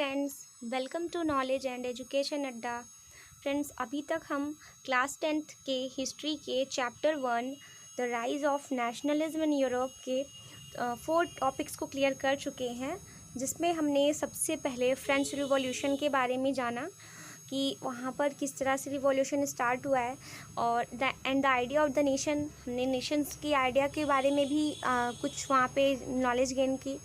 Friends, welcome to knowledge and education Adda. Friends, अभी तक हम क्लास 10th के हिस्ट्री के chapter 1 the rise of nationalism in Europe के 4 टॉपिक्स को क्लियर कर चुके हैं, जिसमें हमने सबसे पहले फ्रेंच रिवॉल्यूशन के बारे में जाना कि वहाँ पर किस तरह से रिवॉल्यूशन स्टार्ट हुआ है, और the idea of the nation, हमने नेशंस की आइडिया के बारे में भी कुछ वहाँ पे नॉलेज गेन की।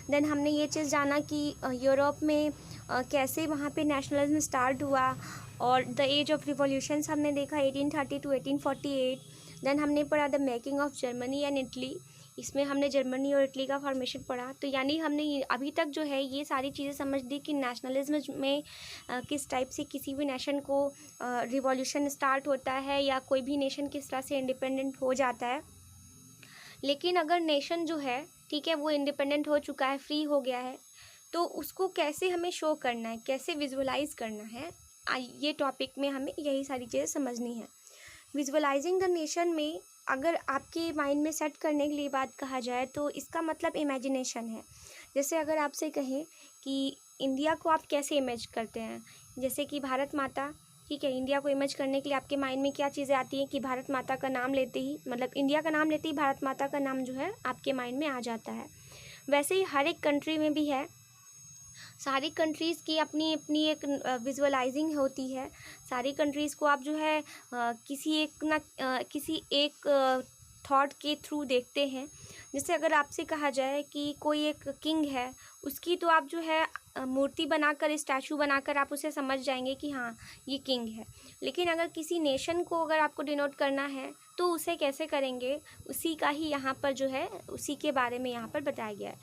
देन हमने ये चीज़ जाना कि यूरोप में कैसे वहाँ पे नेशनलिज्म स्टार्ट हुआ, और द एज ऑफ रिवॉल्यूशंस हमने देखा 1830 टू 1848। देन हमने पढ़ा the making of Germany and Italy, इसमें हमने जर्मनी और इटली का फॉर्मेशन पढ़ा। तो यानी हमने अभी तक जो है ये सारी चीज़ें समझ दी कि नेशनलिज्म में किस टाइप से किसी भी नेशन को रिवॉल्यूशन स्टार्ट होता है, या कोई भी नेशन किस तरह से इंडिपेंडेंट हो जाता है। लेकिन अगर नेशन जो है, ठीक है, वो इंडिपेंडेंट हो चुका है, फ्री हो गया है, तो उसको कैसे हमें शो करना है, कैसे विजुअलाइज करना है, ये टॉपिक में हमें यही सारी चीज़ें समझनी है। विजुअलाइजिंग द नेशन में अगर आपके माइंड में सेट करने के लिए बात कहा जाए तो इसका मतलब इमेजिनेशन है। जैसे अगर आपसे कहें कि इंडिया को आप कैसे इमेज करते हैं, जैसे कि भारत माता, ठीक है, इंडिया को इमेज करने के लिए आपके माइंड में क्या चीज़ें आती हैं कि भारत माता का नाम लेते ही, मतलब इंडिया का नाम लेते ही भारत माता का नाम जो है आपके माइंड में आ जाता है। वैसे ही हर एक कंट्री में भी है, सारी कंट्रीज़ की अपनी अपनी एक विजुअलाइजिंग होती है। सारी कंट्रीज़ को आप जो है किसी एक थॉट के थ्रू देखते हैं। जैसे अगर आपसे कहा जाए कि कोई एक किंग है, उसकी तो आप जो है मूर्ति बनाकर, स्टैचू बनाकर आप उसे समझ जाएंगे कि हाँ ये किंग है। लेकिन अगर किसी नेशन को अगर आपको डिनोट करना है तो उसे कैसे करेंगे, उसी का ही यहाँ पर जो है, उसी के बारे में यहाँ पर बताया गया है।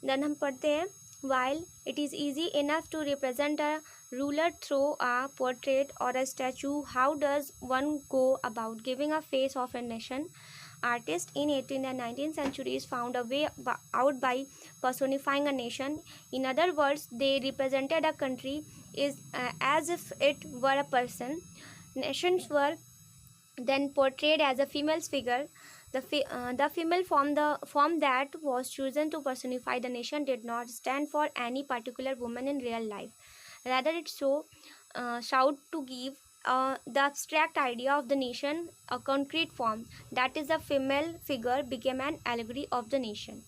देन हम पढ़ते हैं, while it is easy enough to represent a ruler through a portrait or a statue, how does one go about giving a face of a nation? Artists in 18th and 19th centuries found a way out by personifying a nation. In other words, they represented a country as if it were a person. Nations were then portrayed as a female figure. The female form that was chosen to personify the nation did not stand for any particular woman in real life. Rather, it sought to give the abstract idea of the nation a concrete form. That is, the female figure became an allegory of the nation.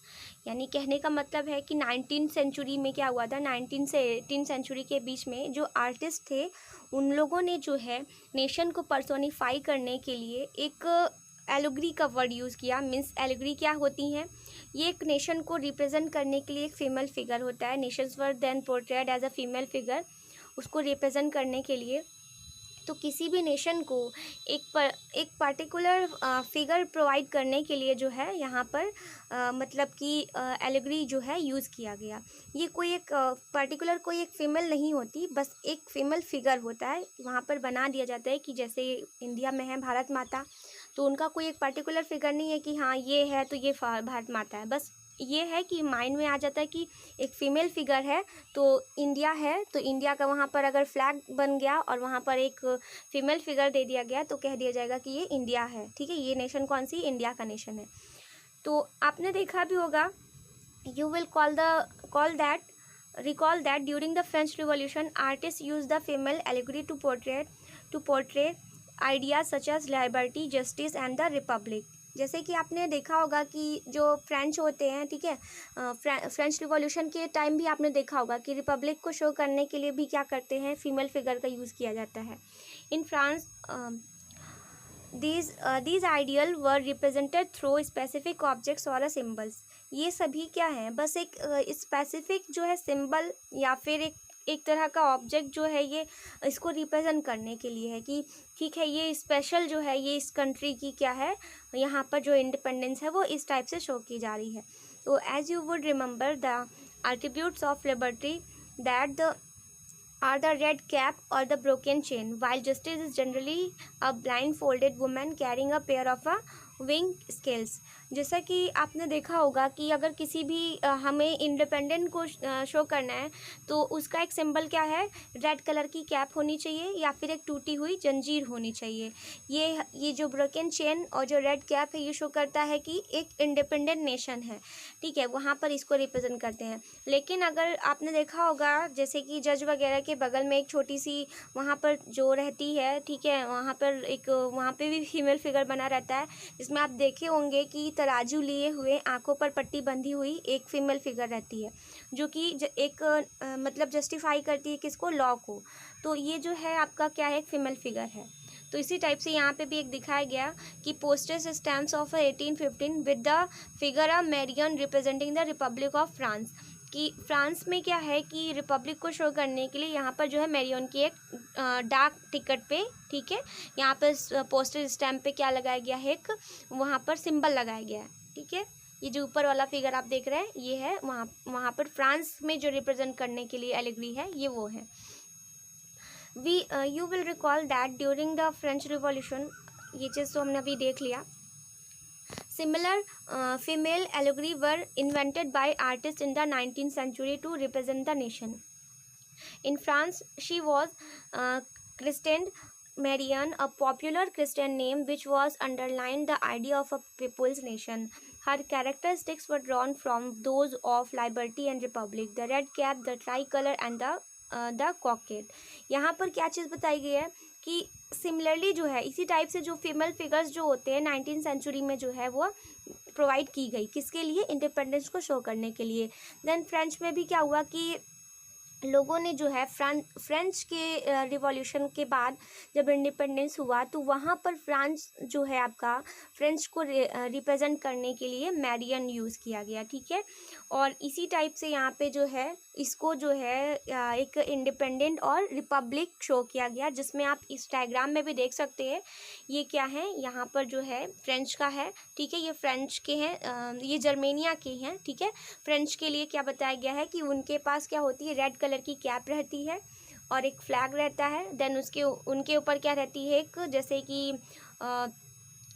यानी कहने का मतलब है कि 19th century में क्या हुआ था, 19 से 18 सेंचुरी के बीच में जो आर्टिस्ट थे, उन लोगों ने जो है नेशन को पर्सोनीफाई करने के लिए एक एलोग्री का वर्ड यूज़ किया। मीन्स एलोग्री क्या होती हैं, ये एक नेशन को रिप्रेजेंट करने के लिए एक फीमेल फिगर होता है। Nations were then portrayed as a female figure, उसको रिप्रेजेंट करने के लिए। तो किसी भी नेशन को एक पर्टिकुलर फिगर प्रोवाइड करने के लिए जो है यहाँ पर मतलब कि एलेगरी जो है यूज़ किया गया। ये कोई एक पर्टिकुलर कोई एक फीमेल नहीं होती, बस एक फीमेल फिगर होता है, वहाँ पर बना दिया जाता है। कि जैसे इंडिया में है भारत माता, तो उनका कोई एक पर्टिकुलर फिगर नहीं है कि हाँ ये है तो ये भारत माता है। बस ये है कि माइंड में आ जाता है कि एक फ़ीमेल फिगर है तो इंडिया है, तो इंडिया का वहाँ पर अगर फ्लैग बन गया और वहाँ पर एक फ़ीमेल फिगर दे दिया गया तो कह दिया जाएगा कि ये इंडिया है। ठीक है, ये नेशन कौन सी, इंडिया का नेशन है। तो आपने देखा भी होगा, you will recall that during the French Revolution, artists used the female allegory to portray ideas such as liberty, justice and the republic. जैसे कि आपने देखा होगा कि जो फ्रेंच होते हैं, ठीक है, फ्रेंच रिवॉल्यूशन के टाइम भी आपने देखा होगा कि रिपब्लिक को शो करने के लिए भी क्या करते हैं, फीमेल फिगर का यूज़ किया जाता है। In France these ideal were represented through specific objects or symbols. ये सभी क्या हैं, बस एक स्पेसिफिक जो है सिंबल या फिर एक तरह का ऑब्जेक्ट जो है, ये इसको रिप्रेजेंट करने के लिए है कि ठीक है ये स्पेशल जो है, ये इस कंट्री की क्या है, यहाँ पर जो इंडिपेंडेंस है वो इस टाइप से शो की जा रही है। तो as you would remember the attributes of liberty that are the red cap or the broken chain, while justice is generally a blindfolded woman carrying a pair of wing scales. जैसा कि आपने देखा होगा कि अगर किसी भी हमें इंडिपेंडेंट को शो करना है तो उसका एक सिंबल क्या है, रेड कलर की कैप होनी चाहिए या फिर एक टूटी हुई जंजीर होनी चाहिए। ये जो ब्रोकन चेन और जो रेड कैप है ये शो करता है कि एक इंडिपेंडेंट नेशन है, ठीक है, वहाँ पर इसको रिप्रेजेंट करते हैं। लेकिन अगर आपने देखा होगा जैसे कि जज वगैरह के बगल में एक छोटी सी वहाँ पर जो रहती है, ठीक है, वहाँ पर एक वहाँ पे भी फीमेल फिगर बना रहता है, जिसमें आप देखे होंगे कि तराजू लिए हुए आंखों पर पट्टी बंधी हुई एक फीमेल फिगर रहती है, जो कि एक मतलब जस्टिफाई करती है किसको, लॉ को। तो ये जो है आपका क्या है, एक फीमेल फिगर है। तो इसी टाइप से यहाँ पे भी एक दिखाया गया कि postage stamps of 1815 with the figure of Marianne representing the republic of France, कि फ्रांस में क्या है कि रिपब्लिक को शो करने के लिए यहाँ पर जो है मैरियन की एक डाक टिकट पे, ठीक है, यहाँ पर पोस्टेज स्टैम्प पे क्या लगाया गया है, एक वहाँ पर सिंबल लगाया गया है, ठीक है। ये जो ऊपर वाला फिगर आप देख रहे हैं ये है वहाँ पर फ्रांस में जो रिप्रेजेंट करने के लिए एलिग्री है, ये वो है। You will recall that during the French Revolution, ये चीज़ तो हमने अभी देख लिया। Similar female allegory were invented by artists in the 19th century to represent the nation. In France, she was christened Marianne, a popular Christian name which was underlined the idea of a people's nation. Her characteristics were drawn from those of liberty and republic, the red cap, the tricolor and the cockade. यहाँ पर क्या चीज़ बताई गई है कि similarly जो है इसी टाइप से जो फीमेल फिगर्स जो होते हैं 19th सेंचुरी में जो है वो प्रोवाइड की गई, किसके लिए, इंडिपेंडेंस को शो करने के लिए। देन फ्रेंच में भी क्या हुआ कि लोगों ने जो है फ्रेंच के रिवॉल्यूशन के बाद जब इंडिपेंडेंस हुआ तो वहाँ पर फ्रांस जो है आपका फ्रेंच को रिप्रेजेंट करने के लिए मैरियन यूज़ किया गया, ठीक है। और इसी टाइप से यहाँ पे जो है इसको जो है एक इंडिपेंडेंट और रिपब्लिक शो किया गया, जिसमें आप इस डायग्राम में भी देख सकते हैं ये क्या है, यहाँ पर जो है फ्रेंच का है, ठीक है, ये फ्रेंच के हैं, ये जर्मेनिया के हैं, ठीक है। फ्रेंच के लिए क्या बताया गया है कि उनके पास क्या होती है, रेड कलर की कैप रहती है और एक फ्लैग रहता है। देन उनके ऊपर क्या रहती है, एक जैसे कि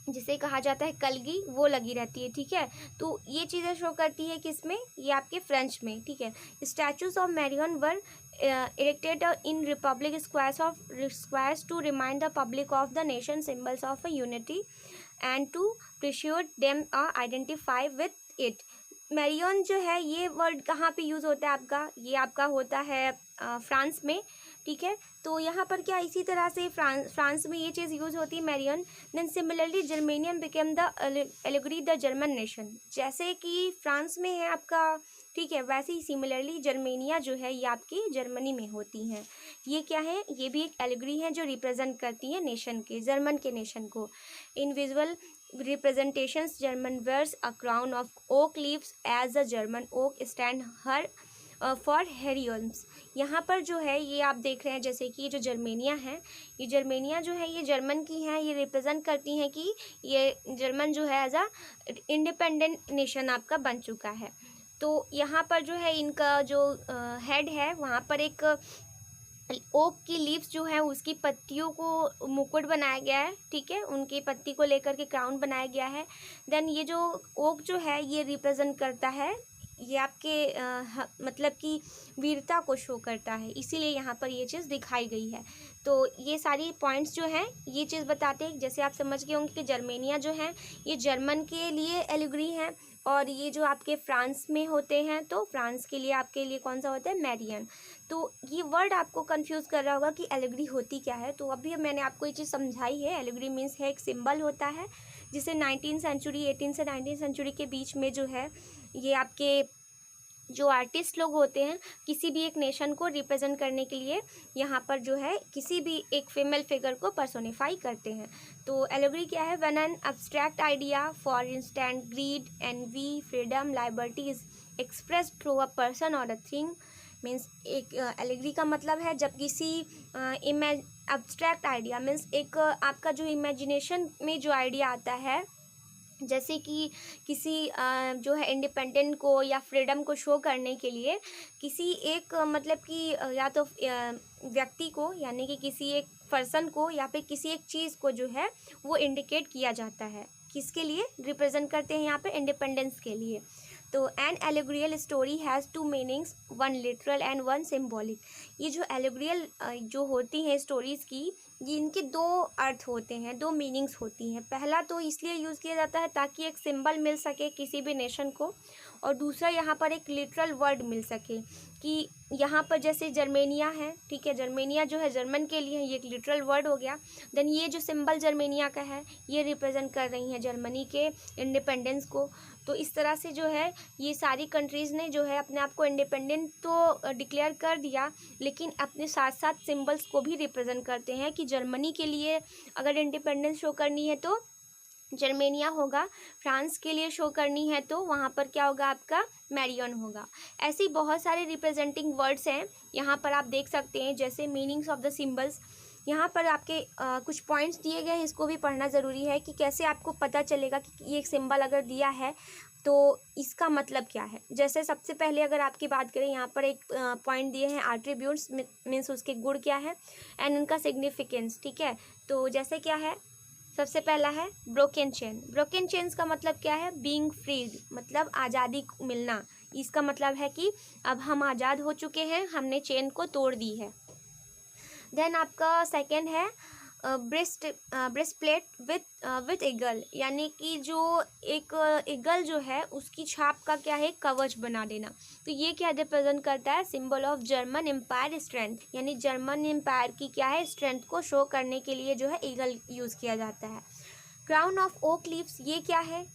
जिसे कहा जाता है कलगी, वो लगी रहती है, ठीक है। तो ये चीज़ें शो करती है किसमें, ये आपके फ्रेंच में, ठीक है। Statues of Marianne were erected in republic squares to remind the public of the nation symbols of a unity and to persuade them identify with it. Marianne जो है ये वर्ड कहाँ पे यूज़ होता है आपका, ये आपका होता है फ्रांस में, ठीक है। तो यहाँ पर क्या इसी तरह से फ्रांस में ये चीज़ यूज़ होती है Marianne. Then similarly Germania became the allegory the German nation, जैसे कि फ्रांस में है आपका, ठीक है, वैसे ही सिमिलरली जर्मेनिया जो है ये आपकी जर्मनी में होती हैं। ये क्या है, ये भी एक एलिगरी है जो रिप्रेजेंट करती है नेशन के, जर्मन के नेशन को। इन visual representations German wears a crown of oak leaves as the German oak stand her for heroines। यहाँ पर जो है ये आप देख रहे हैं जैसे कि ये जो जर्मेनिया है, ये जर्मेनिया जो है ये जर्मन की हैं, ये रिप्रेजेंट करती हैं कि ये जर्मन जो है एज अ इंडिपेंडेंट नेशन आपका बन चुका है। तो यहाँ पर जो है इनका जो हेड है वहाँ पर एक ओक की लीव्स जो है उसकी पत्तियों को मुकुट बनाया गया है, ठीक है, उनकी पत्ती को लेकर के क्राउन बनाया गया है। देन ये जो ओक जो है ये रिप्रेजेंट करता है, ये आपके मतलब कि वीरता को शो करता है, इसीलिए यहाँ पर ये चीज़ दिखाई गई है। तो ये सारी पॉइंट्स जो हैं ये चीज़ बताते हैं, जैसे आप समझ गए होंगे कि जर्मेनिया जो है ये जर्मन के लिए एलिगरी है, और ये जो आपके फ्रांस में होते हैं तो फ्रांस के लिए आपके लिए कौन सा होता है, मैरियन। तो ये वर्ड आपको कंफ्यूज कर रहा होगा कि एलिगरी होती क्या है, तो अभी मैंने आपको ये चीज़ समझाई है। एलिगरी मीन्स है एक सिंबल होता है जिसे 19 सेंचुरी 18 से 19 सेंचुरी के बीच में जो है ये आपके जो आर्टिस्ट लोग होते हैं किसी भी एक नेशन को रिप्रेजेंट करने के लिए यहाँ पर जो है किसी भी एक फीमेल फिगर को पर्सोनिफाई करते हैं। तो एलिगरी क्या है, when an abstract idea for instance greed envy freedom liberty is expressed through a person or a thing. Means एक एलिगरी का मतलब है जब किसी एब्स्ट्रैक्ट आइडिया मीन्स एक आपका जो इमेजिनेशन में जो आइडिया आता है, जैसे कि किसी जो है इंडिपेंडेंट को या फ्रीडम को शो करने के लिए किसी एक मतलब कि या तो व्यक्ति को यानी कि किसी एक पर्सन को या फिर किसी एक चीज़ को जो है वो इंडिकेट किया जाता है किसके लिए रिप्रेजेंट करते हैं यहाँ पे? इंडिपेंडेंस के लिए। तो an allegorical story has two meanings, one literal and one symbolic. ये जो एलेगोरियल जो होती हैं स्टोरीज़ की, ये इनके दो अर्थ होते हैं, दो मीनिंग्स होती हैं। पहला तो इसलिए यूज़ किया जाता है ताकि एक सिंबल मिल सके किसी भी नेशन को, और दूसरा यहाँ पर एक लिटरल वर्ड मिल सके कि यहाँ पर जैसे जर्मेनिया है, ठीक है, जर्मेनिया जो है जर्मन के लिए ये एक लिटरल वर्ड हो गया। देन ये जो सिंबल जर्मेनिया का है ये रिप्रेजेंट कर रही हैं जर्मनी के इंडिपेंडेंस को। तो इस तरह से जो है ये सारी कंट्रीज़ ने जो है अपने आप को इंडिपेंडेंट तो डिक्लेयर कर दिया, लेकिन अपने साथ साथ सिंबल्स को भी रिप्रेजेंट करते हैं कि जर्मनी के लिए अगर इंडिपेंडेंस शो करनी है तो जर्मेनिया होगा, फ्रांस के लिए शो करनी है तो वहाँ पर क्या होगा आपका? मैरियन होगा। ऐसी बहुत सारे रिप्रेजेंटिंग वर्ड्स हैं यहाँ पर आप देख सकते हैं, जैसे मीनिंग्स ऑफ द सिंबल्स। यहाँ पर आपके कुछ पॉइंट्स दिए गए हैं, इसको भी पढ़ना ज़रूरी है कि कैसे आपको पता चलेगा कि ये एक सिंबल अगर दिया है तो इसका मतलब क्या है। जैसे सबसे पहले अगर आपकी बात करें, यहाँ पर एक पॉइंट दिए हैं एट्रीब्यूट्स, मीन्स उसके गुण क्या है एंड उनका सिग्निफिकेंस, ठीक है। तो जैसे क्या है, सबसे पहला है ब्रोकन चेन। ब्रोकन चेन्स का मतलब क्या है? बीइंग फ्रीड, मतलब आज़ादी मिलना। इसका मतलब है कि अब हम आज़ाद हो चुके हैं, हमने चेन को तोड़ दी है। देन आपका सेकंड है ब्रेस्ट प्लेट विथ ईगल, यानी कि जो एक ईगल जो है उसकी छाप का क्या है? कवच बना देना। तो ये क्या रिप्रेजेंट करता है? Symbol of German empire strength, यानी जर्मन एम्पायर की क्या है? स्ट्रेंथ को शो करने के लिए जो है ईगल यूज़ किया जाता है। क्राउन ऑफ ओक लीव्स, ये क्या है?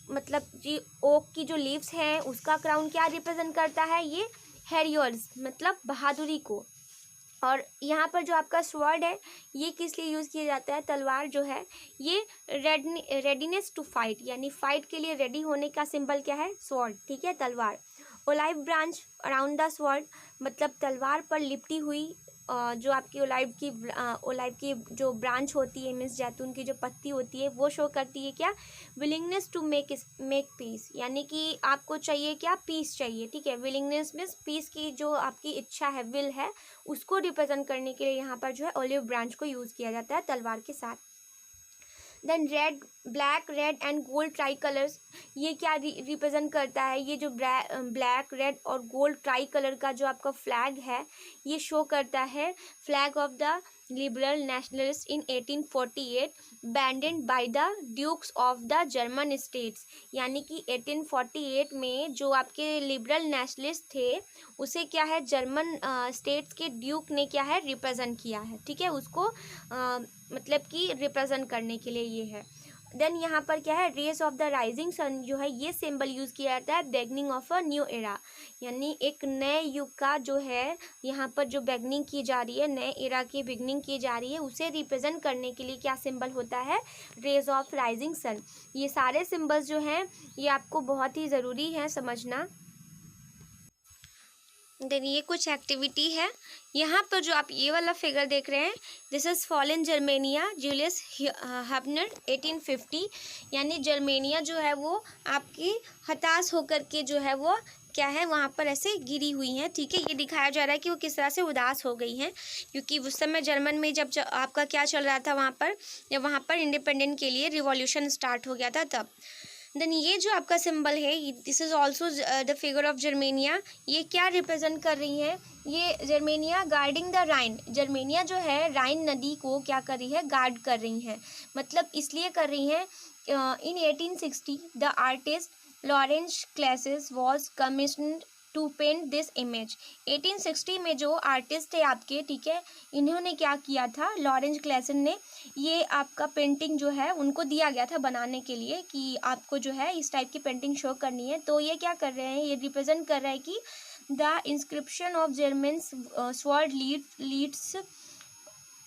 मतलब जी ओक की जो लीव्स हैं उसका क्राउन क्या रिप्रेजेंट करता है? ये हेरियर्स, मतलब बहादुरी को। और यहाँ पर जो आपका स्वॉर्ड है ये किस लिए यूज़ किया जाता है? तलवार जो है ये रेडीनेस टू फाइट, यानी फाइट के लिए रेडी होने का सिंबल क्या है? स्वॉर्ड, ठीक है, तलवार। ओलाइव ब्रांच अराउंड द स्वॉर्ड, मतलब तलवार पर लिपटी हुई जो आपकी ओलाइव की जो ब्रांच होती है, मीन्स जैतून की जो पत्ती होती है, वो शो करती है क्या? विलिंगनेस टू मेक पीस, यानी कि आपको चाहिए क्या? पीस चाहिए, ठीक है। विलिंगनेस मीन्स पीस की जो आपकी इच्छा है, विल है, उसको रिप्रेजेंट करने के लिए यहाँ पर जो है ओलिव ब्रांच को यूज़ किया जाता है तलवार के साथ। Then red, black, red and gold tri colours, ये क्या रिप्रेजेंट करता है? ये जो ब्लैक, रेड और गोल्ड ट्राई कलर का जो आपका फ्लैग है ये शो करता है flag of the liberal nationalist in 1848 banded by the dukes of the German states, यानी कि 1848 में जो आपके लिबरल नेशनलिस्ट थे उसे क्या है? जर्मन स्टेट्स के ड्यूक ने क्या है? रिप्रेजेंट किया है, ठीक है, उसको मतलब कि रिप्रेजेंट करने के लिए ये है। देन यहाँ पर क्या है? Rays of the rising sun जो है ये सिंबल यूज़ किया जाता है beginning of a new era, यानी एक नए युग का जो है यहाँ पर जो बिगनिंग की जा रही है, नए एरा की बिगनिंग की जा रही है, उसे रिप्रेजेंट करने के लिए क्या सिंबल होता है? Rays of rising sun. ये सारे सिंबल्स जो हैं ये आपको बहुत ही ज़रूरी है समझना। देन ये कुछ एक्टिविटी है, यहाँ पर जो आप ये वाला फिगर देख रहे हैं, this is fallen Germania Julius Hubner 1850, यानी जर्मेनिया जो है वो आपकी हताश होकर के जो है वो क्या है? वहाँ पर ऐसे गिरी हुई हैं, ठीक है। ये दिखाया जा रहा है कि वो किस तरह से उदास हो गई हैं, क्योंकि उस समय जर्मन में जब आपका क्या चल रहा था वहाँ पर, जब वहाँ पर इंडिपेंडेंट के लिए रिवॉल्यूशन स्टार्ट हो गया था तब। देन ये जो आपका सिंबल है, this is also the figure of Germania, ये क्या रिप्रेजेंट कर रही है? ये Germania guarding the Rhine, Germania जो है राइन नदी को क्या कर रही है? गार्ड कर रही हैं, मतलब इसलिए कर रही हैं। In 1860 the artist Lorenz Clasen was commissioned to paint this image. 1860 में जो आर्टिस्ट थे आपके, ठीक है, इन्होंने क्या किया था? लॉरेंस क्लेसन ने ये आपका पेंटिंग जो है उनको दिया गया था बनाने के लिए कि आपको जो है इस टाइप की पेंटिंग शो करनी है। तो ये क्या कर रहे हैं? ये रिप्रेजेंट कर रहा है कि the inscription of German sword leads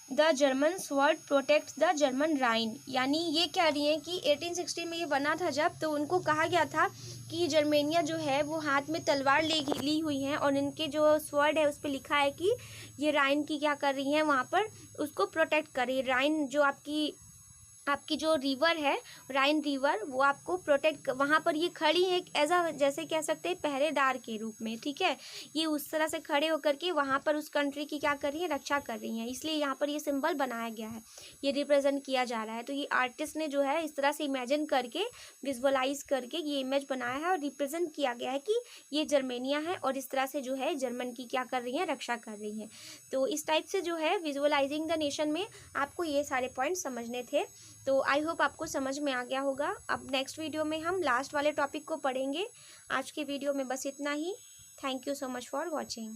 the German sword protects the German Rhine, यानी ये कह रही हैं कि 1860 में ये बना था जब, तो उनको कहा गया था कि जर्मेनिया जो है वो हाथ में तलवार ली हुई हैं और इनके जो स्वॉर्ड है उस पर लिखा है कि ये राइन की क्या कर रही हैं? वहाँ पर उसको प्रोटेक्ट कर रही है। राइन जो आपकी आपकी जो रिवर है, राइन रिवर, वो आपको प्रोटेक्ट, वहाँ पर ये खड़ी है एज अ, जैसे कह सकते हैं पहरेदार के रूप में, ठीक है। ये उस तरह से खड़े होकर के वहाँ पर उस कंट्री की क्या कर रही है, रक्षा कर रही हैं, इसलिए यहाँ पर ये सिंबल बनाया गया है, ये रिप्रेजेंट किया जा रहा है। तो ये आर्टिस्ट ने जो है इस तरह से इमेजिन करके, विजुअलाइज करके ये इमेज बनाया है और रिप्रेजेंट किया गया है कि ये जर्मेनिया है और इस तरह से जो है जर्मन की क्या कर रही हैं, रक्षा कर रही हैं। तो इस टाइप से जो है विजुअलाइजिंग द नेशन में आपको ये सारे पॉइंट समझने थे। तो आई होप आपको समझ में आ गया होगा। अब नेक्स्ट वीडियो में हम लास्ट वाले टॉपिक को पढ़ेंगे। आज के वीडियो में बस इतना ही। Thank you so much for watching.